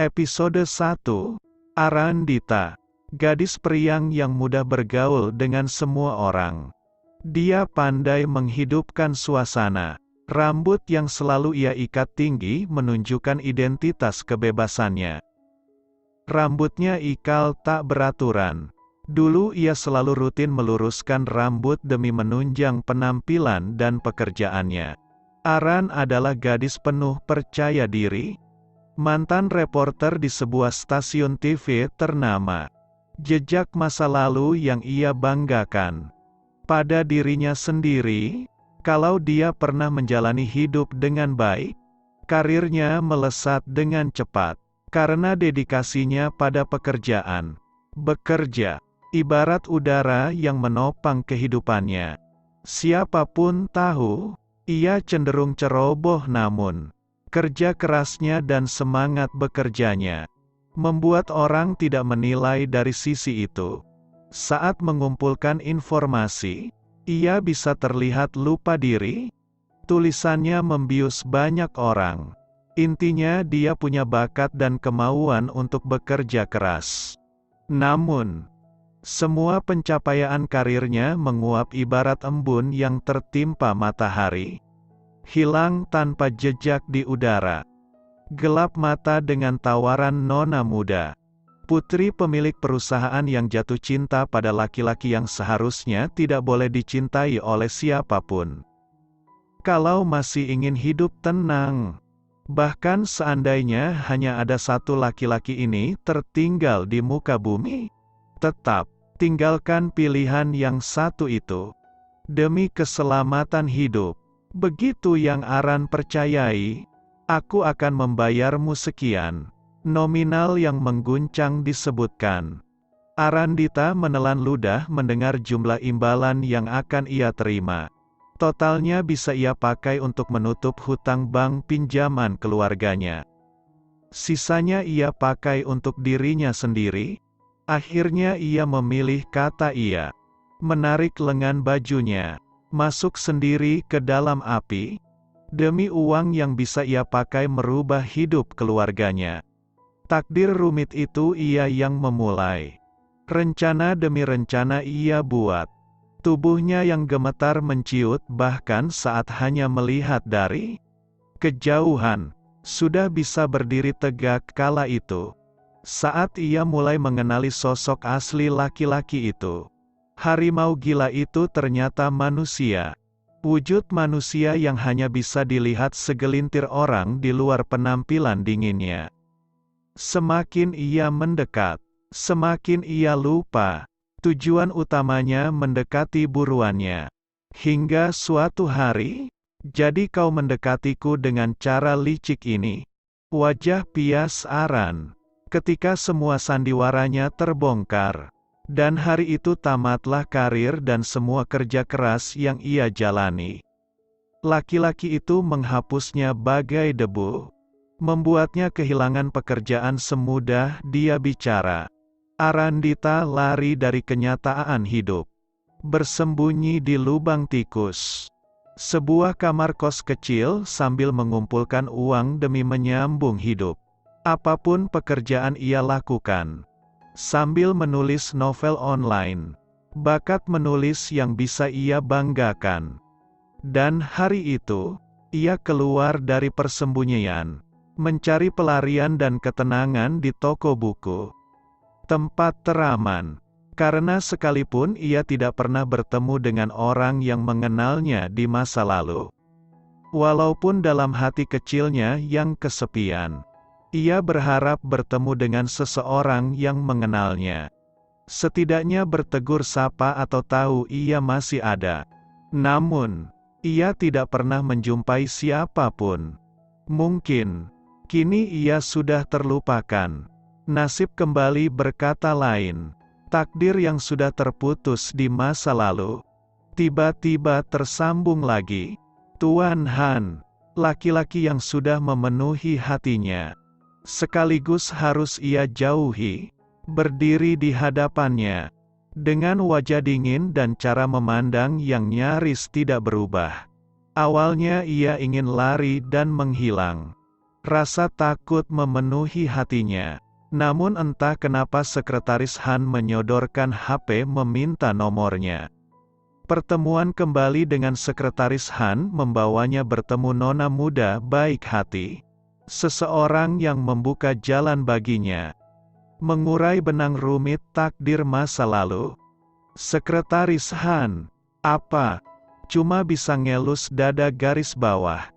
Episode 1. Arandita, gadis periang yang mudah bergaul dengan semua orang. Dia pandai menghidupkan suasana. Rambut yang selalu ia ikat tinggi menunjukkan identitas kebebasannya. Rambutnya ikal tak beraturan. Dulu ia selalu rutin meluruskan rambut demi menunjang penampilan dan pekerjaannya. Aran adalah gadis penuh percaya diri. Mantan reporter di sebuah stasiun TV ternama. Jejak masa lalu yang ia banggakan pada dirinya sendiri. Kalau dia pernah menjalani hidup dengan baik, karirnya melesat dengan cepat karena dedikasinya pada pekerjaan. Bekerja ibarat udara yang menopang kehidupannya. Siapapun tahu, ia cenderung ceroboh, namun kerja kerasnya dan semangat bekerjanya membuat orang tidak menilai dari sisi itu. Saat mengumpulkan informasi, ia bisa terlihat lupa diri. Tulisannya membius banyak orang. Intinya dia punya bakat dan kemauan untuk bekerja keras. Namun, semua pencapaian karirnya menguap ibarat embun yang tertimpa matahari. Hilang tanpa jejak di udara. Gelap mata dengan tawaran nona muda. Putri pemilik perusahaan yang jatuh cinta pada laki-laki yang seharusnya tidak boleh dicintai oleh siapapun. Kalau masih ingin hidup tenang, bahkan seandainya hanya ada satu laki-laki ini tertinggal di muka bumi, tetap tinggalkan pilihan yang satu itu demi keselamatan hidup. Begitu yang Aran percayai. Aku akan membayarmu sekian. Nominal yang mengguncang disebutkan. Arandita menelan ludah mendengar jumlah imbalan yang akan ia terima. Totalnya bisa ia pakai untuk menutup hutang bank pinjaman keluarganya. Sisanya ia pakai untuk dirinya sendiri. Akhirnya ia memilih kata iya. Menarik lengan bajunya. Masuk sendiri ke dalam api, demi uang yang bisa ia pakai merubah hidup keluarganya. Takdir rumit itu ia yang memulai. Rencana demi rencana ia buat. Tubuhnya yang gemetar menciut bahkan saat hanya melihat dari kejauhan. Sudah bisa berdiri tegak kala itu. Saat ia mulai mengenali sosok asli laki-laki itu. Harimau gila itu ternyata manusia. Wujud manusia yang hanya bisa dilihat segelintir orang di luar penampilan dinginnya. Semakin ia mendekat, semakin ia lupa tujuan utamanya mendekati buruannya. Hingga suatu hari, jadi kau mendekatiku dengan cara licik ini. Wajah pias Aran ketika semua sandiwaranya terbongkar. Dan hari itu tamatlah karir dan semua kerja keras yang ia jalani. Laki-laki itu menghapusnya bagai debu. Membuatnya kehilangan pekerjaan semudah dia bicara. Arandita lari dari kenyataan hidup. Bersembunyi di lubang tikus. Sebuah kamar kos kecil sambil mengumpulkan uang demi menyambung hidup. Apapun pekerjaan ia lakukan. Sambil menulis novel online. Bakat menulis yang bisa ia banggakan. Dan hari itu, ia keluar dari persembunyian. Mencari pelarian dan ketenangan di toko buku. Tempat teraman. Karena sekalipun ia tidak pernah bertemu dengan orang yang mengenalnya di masa lalu. Walaupun dalam hati kecilnya yang kesepian. Ia berharap bertemu dengan seseorang yang mengenalnya. Setidaknya bertegur sapa atau tahu ia masih ada. Namun, ia tidak pernah menjumpai siapapun. Mungkin, kini ia sudah terlupakan. Nasib kembali berkata lain. Takdir yang sudah terputus di masa lalu, tiba-tiba tersambung lagi. Tuan Han, laki-laki yang sudah memenuhi hatinya. Sekaligus harus ia jauhi, berdiri di hadapannya, dengan wajah dingin dan cara memandang yang nyaris tidak berubah. Awalnya ia ingin lari dan menghilang. Rasa takut memenuhi hatinya. Namun entah kenapa Sekretaris Han menyodorkan HP meminta nomornya. Pertemuan kembali dengan Sekretaris Han membawanya bertemu nona muda baik hati. Seseorang yang membuka jalan baginya. Mengurai benang rumit takdir masa lalu. Sekretaris Han, apa? Cuma bisa ngelus dada garis bawah.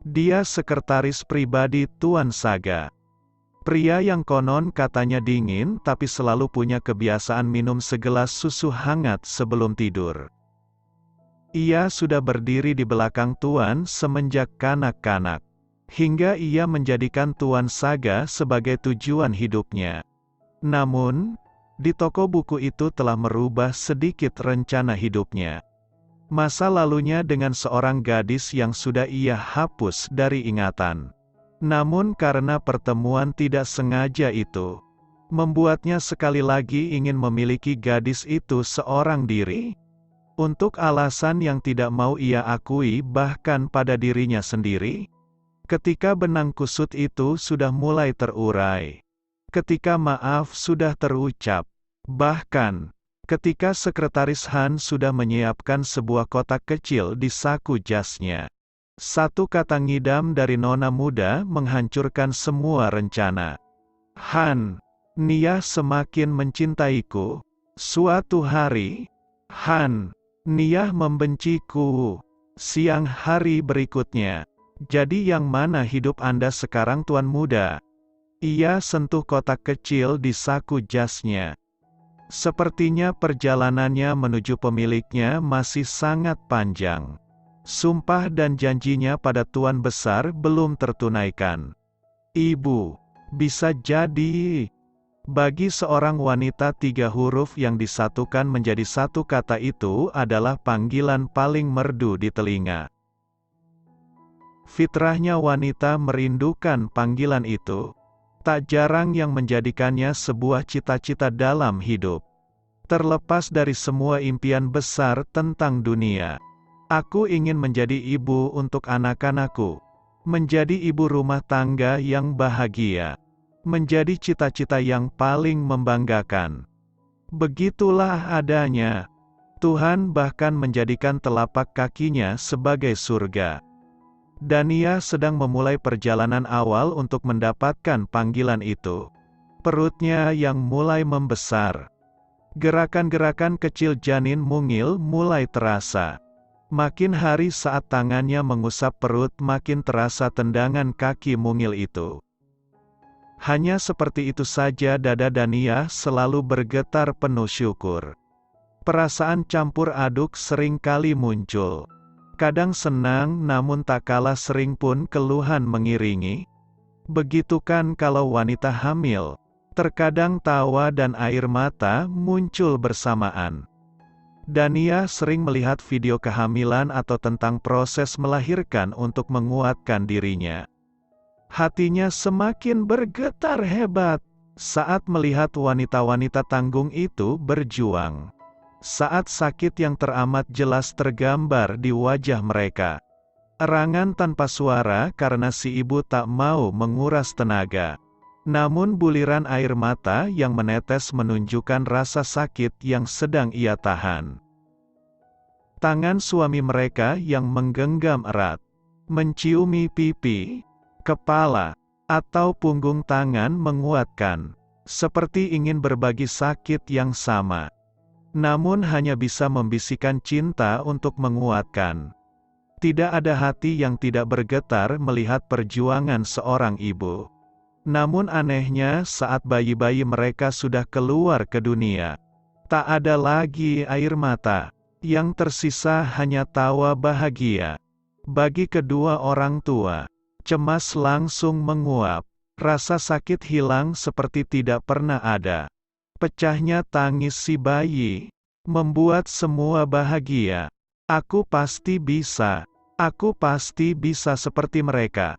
Dia sekretaris pribadi Tuan Saga. Pria yang konon katanya dingin tapi selalu punya kebiasaan minum segelas susu hangat sebelum tidur. Ia sudah berdiri di belakang Tuan semenjak kanak-kanak. Hingga ia menjadikan Tuan Saga sebagai tujuan hidupnya. Namun, di toko buku itu telah merubah sedikit rencana hidupnya. Masa lalunya dengan seorang gadis yang sudah ia hapus dari ingatan. Namun karena pertemuan tidak sengaja itu, membuatnya sekali lagi ingin memiliki gadis itu seorang diri. Untuk alasan yang tidak mau ia akui bahkan pada dirinya sendiri. Ketika benang kusut itu sudah mulai terurai. Ketika maaf sudah terucap. Bahkan, ketika Sekretaris Han sudah menyiapkan sebuah kotak kecil di saku jasnya. Satu kata ngidam dari nona muda menghancurkan semua rencana. Han, Nia semakin mencintaiku. Suatu hari, Han, Nia membenciku. Siang hari berikutnya, jadi yang mana hidup Anda sekarang Tuan Muda? Ia sentuh kotak kecil di saku jasnya. Sepertinya perjalanannya menuju pemiliknya masih sangat panjang. Sumpah dan janjinya pada Tuan Besar belum tertunaikan. Ibu, bisa jadi. Bagi seorang wanita 3 huruf yang disatukan menjadi satu kata itu adalah panggilan paling merdu di telinga. Fitrahnya wanita merindukan panggilan itu. Tak jarang yang menjadikannya sebuah cita-cita dalam hidup. Terlepas dari semua impian besar tentang dunia. Aku ingin menjadi ibu untuk anak-anakku. Menjadi ibu rumah tangga yang bahagia. Menjadi cita-cita yang paling membanggakan. Begitulah adanya. Tuhan bahkan menjadikan telapak kakinya sebagai surga. Dania sedang memulai perjalanan awal untuk mendapatkan panggilan itu. Perutnya yang mulai membesar. Gerakan-gerakan kecil janin mungil mulai terasa. Makin hari saat tangannya mengusap perut makin terasa tendangan kaki mungil itu. Hanya seperti itu saja dada Dania selalu bergetar penuh syukur. Perasaan campur aduk sering kali muncul. Kadang senang namun tak kalah sering pun keluhan mengiringi. Begitukan kalau wanita hamil. Terkadang tawa dan air mata muncul bersamaan. Dania sering melihat video kehamilan atau tentang proses melahirkan untuk menguatkan dirinya. Hatinya semakin bergetar hebat saat melihat wanita-wanita tanggung itu berjuang. Saat sakit yang teramat jelas tergambar di wajah mereka. Erangan tanpa suara karena si ibu tak mau menguras tenaga. Namun buliran air mata yang menetes menunjukkan rasa sakit yang sedang ia tahan. Tangan suami mereka yang menggenggam erat, menciumi pipi, kepala, atau punggung tangan menguatkan, seperti ingin berbagi sakit yang sama. Namun hanya bisa membisikkan cinta untuk menguatkan. Tidak ada hati yang tidak bergetar melihat perjuangan seorang ibu. Namun anehnya saat bayi-bayi mereka sudah keluar ke dunia, tak ada lagi air mata, yang tersisa hanya tawa bahagia. Bagi kedua orang tua, cemas langsung menguap, rasa sakit hilang seperti tidak pernah ada. Pecahnya tangis si bayi, membuat semua bahagia. Aku pasti bisa seperti mereka.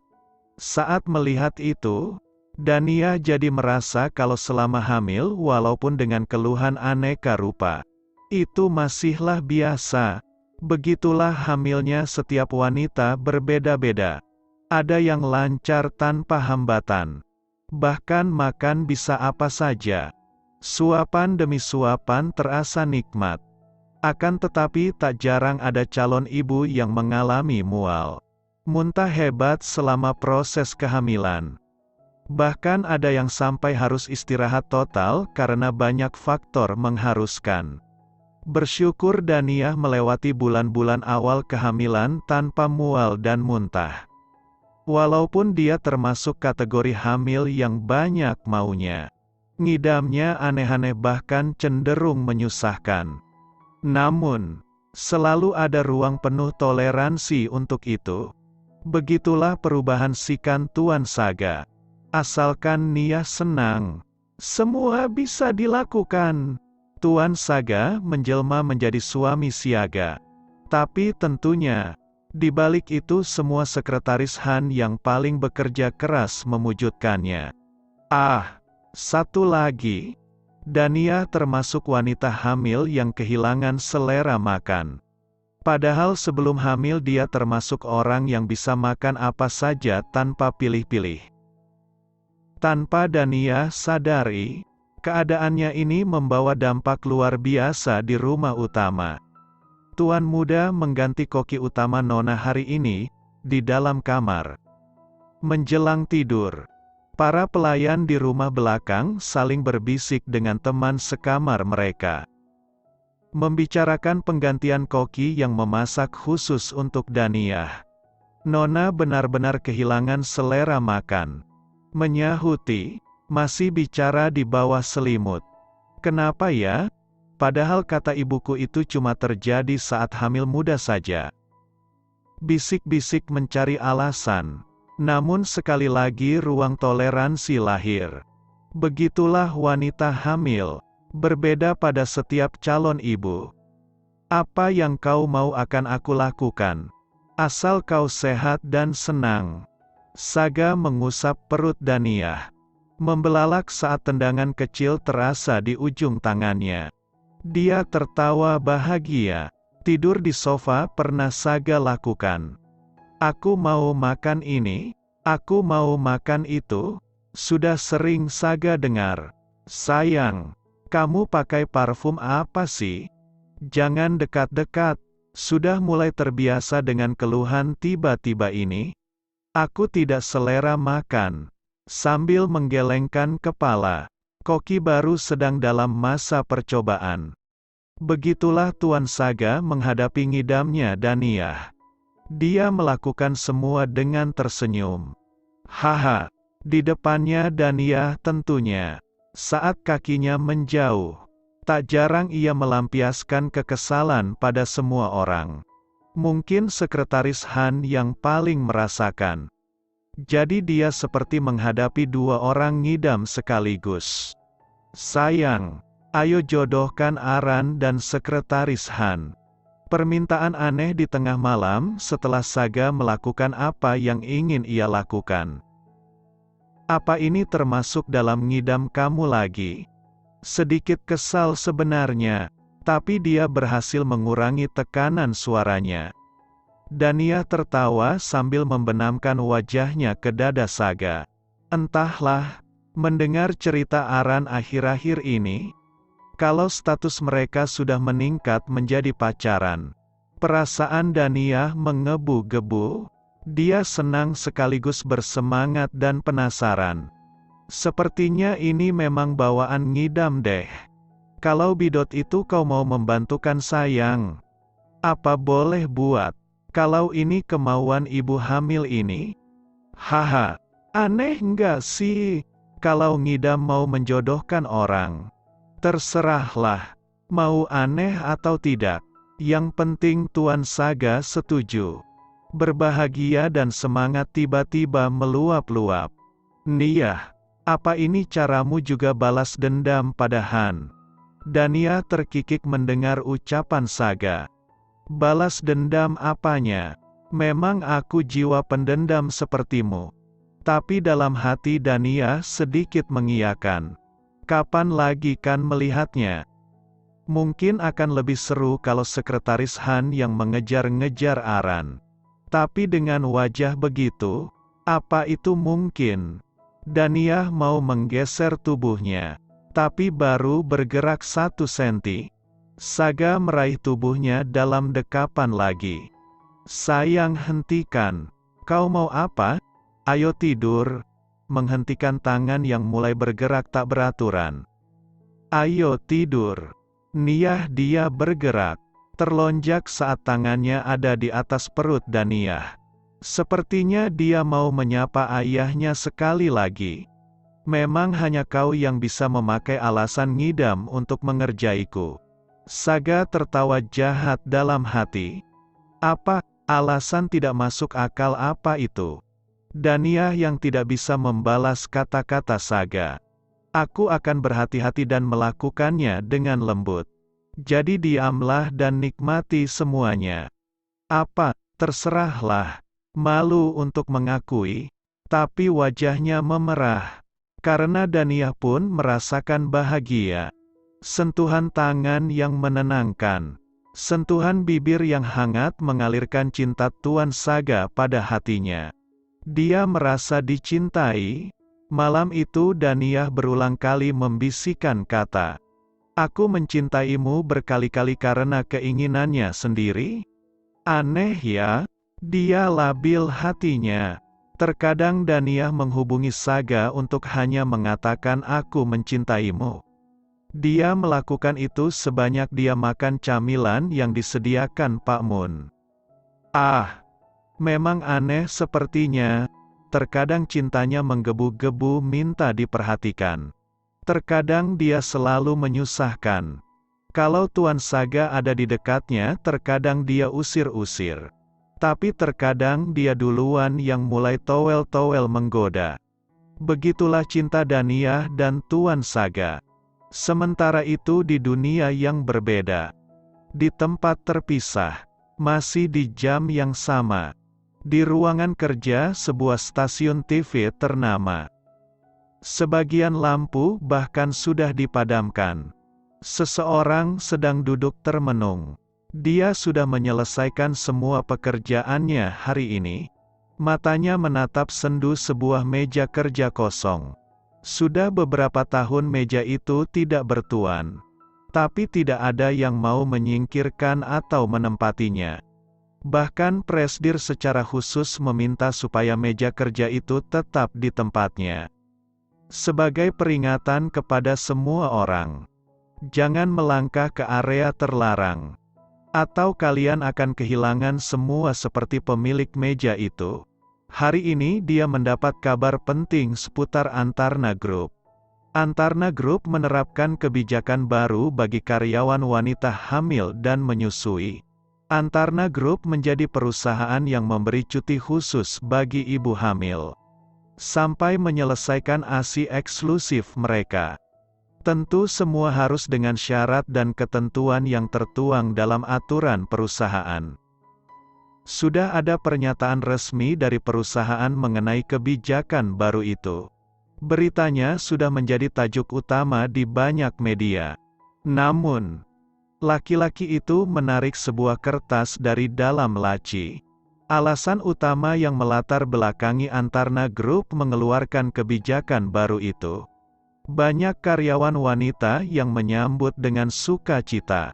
Saat melihat itu, Dania jadi merasa kalau selama hamil walaupun dengan keluhan aneka rupa, itu masihlah biasa. Begitulah hamilnya setiap wanita berbeda-beda. Ada yang lancar tanpa hambatan. Bahkan makan bisa apa saja. Suapan demi suapan terasa nikmat. Akan tetapi tak jarang ada calon ibu yang mengalami mual. Muntah hebat selama proses kehamilan. Bahkan ada yang sampai harus istirahat total karena banyak faktor mengharuskan. Bersyukur Daniah melewati bulan-bulan awal kehamilan tanpa mual dan muntah. Walaupun dia termasuk kategori hamil yang banyak maunya. Ngidamnya aneh-aneh bahkan cenderung menyusahkan. Namun, selalu ada ruang penuh toleransi untuk itu. Begitulah perubahan sikap Tuan Saga. Asalkan Nia senang, semua bisa dilakukan. Tuan Saga menjelma menjadi suami siaga. Tapi tentunya, di balik itu semua sekretaris Han yang paling bekerja keras mewujudkannya. Satu lagi. Daniah termasuk wanita hamil yang kehilangan selera makan. Padahal sebelum hamil dia termasuk orang yang bisa makan apa saja tanpa pilih-pilih. Tanpa Daniah sadari, keadaannya ini membawa dampak luar biasa di rumah utama. Tuan muda mengganti koki utama Nona hari ini, di dalam kamar. Menjelang tidur, para pelayan di rumah belakang saling berbisik dengan teman sekamar mereka. Membicarakan penggantian koki yang memasak khusus untuk Daniah. Nona benar-benar kehilangan selera makan. Menyahuti, masih bicara di bawah selimut. Kenapa ya? Padahal kata ibuku itu cuma terjadi saat hamil muda saja. Bisik-bisik mencari alasan. Namun sekali lagi ruang toleransi lahir. Begitulah wanita hamil. Berbeda pada setiap calon ibu. Apa yang kau mau akan aku lakukan. Asal kau sehat dan senang. Saga mengusap perut Daniah. Membelalak saat tendangan kecil terasa di ujung tangannya. Dia tertawa bahagia. Tidur di sofa pernah Saga lakukan. Aku mau makan ini, aku mau makan itu. Sudah sering Saga dengar. Sayang, kamu pakai parfum apa sih? Jangan dekat-dekat. Sudah mulai terbiasa dengan keluhan tiba-tiba ini. Aku tidak selera makan. Sambil menggelengkan kepala. Koki baru sedang dalam masa percobaan. Begitulah Tuan Saga menghadapi ngidamnya Daniah. Dia melakukan semua dengan tersenyum. Haha, di depannya Daniah tentunya. Saat kakinya menjauh, tak jarang ia melampiaskan kekesalan pada semua orang. Mungkin sekretaris Han yang paling merasakan. Jadi dia seperti menghadapi dua orang ngidam sekaligus. Sayang, ayo jodohkan Aran dan sekretaris Han. Permintaan aneh di tengah malam setelah Saga melakukan apa yang ingin ia lakukan. Apa ini termasuk dalam ngidam kamu lagi? Sedikit kesal sebenarnya, tapi dia berhasil mengurangi tekanan suaranya. Daniah tertawa sambil membenamkan wajahnya ke dada Saga. Entahlah, mendengar cerita Aran akhir-akhir ini, kalau status mereka sudah meningkat menjadi pacaran. Perasaan Daniah mengebu-gebu. Dia senang sekaligus bersemangat dan penasaran. Sepertinya ini memang bawaan ngidam deh. Kalau bidot itu kau mau membantukan sayang, apa boleh buat? Kalau ini kemauan ibu hamil ini? Haha, aneh nggak sih? Kalau ngidam mau menjodohkan orang. Terserahlah, mau aneh atau tidak. Yang penting Tuan Saga setuju. Berbahagia dan semangat tiba-tiba meluap-luap. Nia, apa ini caramu juga balas dendam pada Han? Daniah terkikik mendengar ucapan Saga. Balas dendam apanya? Memang aku jiwa pendendam sepertimu. Tapi dalam hati Daniah sedikit mengiyakan. Kapan lagi kan melihatnya? Mungkin akan lebih seru kalau sekretaris Han yang mengejar-ngejar Aran. Tapi dengan wajah begitu, Apa itu mungkin? Daniah mau menggeser tubuhnya. Tapi baru bergerak 1 senti. Saga meraih tubuhnya dalam dekapan lagi. Sayang, hentikan. Kau mau apa? Ayo tidur. Menghentikan tangan yang mulai bergerak tak beraturan. Ayo tidur. Dia bergerak. Terlonjak saat tangannya ada di atas perut Daniah. Sepertinya dia mau menyapa ayahnya sekali lagi. Memang hanya kau yang bisa memakai alasan ngidam untuk mengerjaiku. Saga tertawa jahat dalam hati. Apa, alasan tidak masuk akal apa itu? Daniah yang tidak bisa membalas kata-kata Saga. Aku akan berhati-hati dan melakukannya dengan lembut. Jadi diamlah dan nikmati semuanya. Apa, terserahlah. Malu untuk mengakui, tapi wajahnya memerah. Karena Daniah pun merasakan bahagia. Sentuhan tangan yang menenangkan. Sentuhan bibir yang hangat mengalirkan cinta Tuan Saga pada hatinya. Dia merasa dicintai. Malam itu Daniah berulang kali membisikkan kata, "Aku mencintaimu," berkali-kali karena keinginannya sendiri. Aneh ya. Dia labil hatinya. Terkadang Daniah menghubungi Saga untuk hanya mengatakan aku mencintaimu. Dia melakukan itu sebanyak dia makan camilan yang disediakan Pak Mun. Ah, memang aneh sepertinya. Terkadang cintanya menggebu-gebu minta diperhatikan. Terkadang dia selalu menyusahkan. Kalau Tuan Saga ada di dekatnya, terkadang dia usir-usir. Tapi terkadang dia duluan yang mulai towel-towel menggoda. Begitulah cinta Daniah dan Tuan Saga. Sementara itu di dunia yang berbeda. Di tempat terpisah. Masih di jam yang sama. Di ruangan kerja sebuah stasiun TV ternama. Sebagian lampu bahkan sudah dipadamkan. Seseorang sedang duduk termenung. Dia sudah menyelesaikan semua pekerjaannya hari ini. Matanya menatap sendu sebuah meja kerja kosong. Sudah beberapa tahun meja itu tidak bertuan. Tapi tidak ada yang mau menyingkirkan atau menempatinya. Bahkan presidir secara khusus meminta supaya meja kerja itu tetap di tempatnya. Sebagai peringatan kepada semua orang. Jangan melangkah ke area terlarang. Atau kalian akan kehilangan semua seperti pemilik meja itu. Hari ini dia mendapat kabar penting seputar Antarna Group. Antarna Group menerapkan kebijakan baru bagi karyawan wanita hamil dan menyusui. Antarna Group menjadi perusahaan yang memberi cuti khusus bagi ibu hamil. Sampai menyelesaikan ASI eksklusif mereka. Tentu semua harus dengan syarat dan ketentuan yang tertuang dalam aturan perusahaan. Sudah ada pernyataan resmi dari perusahaan mengenai kebijakan baru itu. Beritanya sudah menjadi tajuk utama di banyak media. Namun, laki-laki itu menarik sebuah kertas dari dalam laci. Alasan utama yang melatar belakangi Antarna Group mengeluarkan kebijakan baru itu. Banyak karyawan wanita yang menyambut dengan sukacita.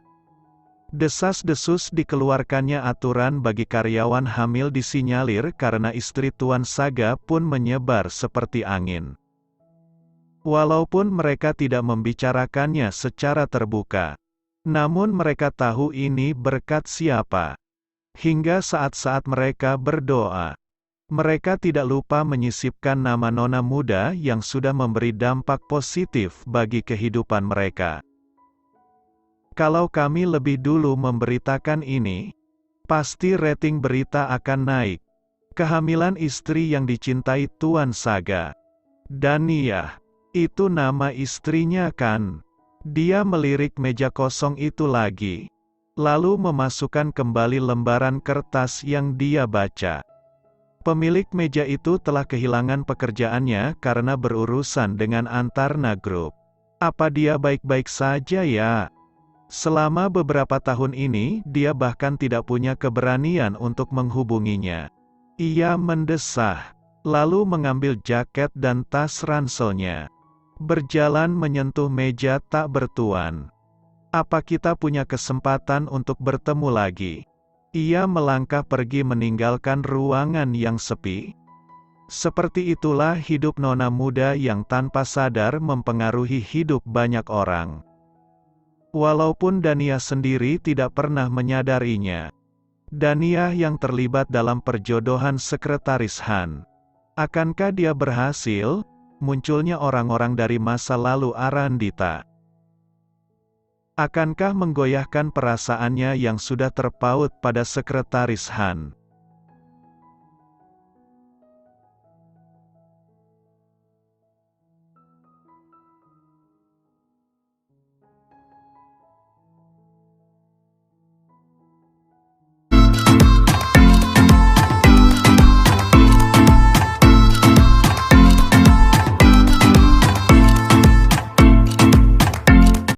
Desas-desus dikeluarkannya aturan bagi karyawan hamil disinyalir karena istri Tuan Saga pun menyebar seperti angin. Walaupun mereka tidak membicarakannya secara terbuka. Namun mereka tahu ini berkat siapa. Hingga saat-saat mereka berdoa. Mereka tidak lupa menyisipkan nama nona muda yang sudah memberi dampak positif bagi kehidupan mereka. Kalau kami lebih dulu memberitakan ini, pasti rating berita akan naik. Kehamilan istri yang dicintai Tuan Saga. Daniah, itu nama istrinya kan? Dia melirik meja kosong itu lagi. Lalu memasukkan kembali lembaran kertas yang dia baca. Pemilik meja itu telah kehilangan pekerjaannya karena berurusan dengan Antarna Group. Apa dia baik-baik saja ya? Selama beberapa tahun ini, dia bahkan tidak punya keberanian untuk menghubunginya. Ia mendesah. lalu mengambil jaket dan tas ranselnya. Berjalan menyentuh meja tak bertuan. Apa kita punya kesempatan untuk bertemu lagi? Ia melangkah pergi meninggalkan ruangan yang sepi. Seperti itulah hidup nona muda yang tanpa sadar mempengaruhi hidup banyak orang. Walaupun Dania sendiri tidak pernah menyadarinya. Dania yang terlibat dalam perjodohan sekretaris Han. Akankah dia berhasil? Munculnya orang-orang dari masa lalu Arandita. Akankah menggoyahkan perasaannya yang sudah terpaut pada sekretaris Han?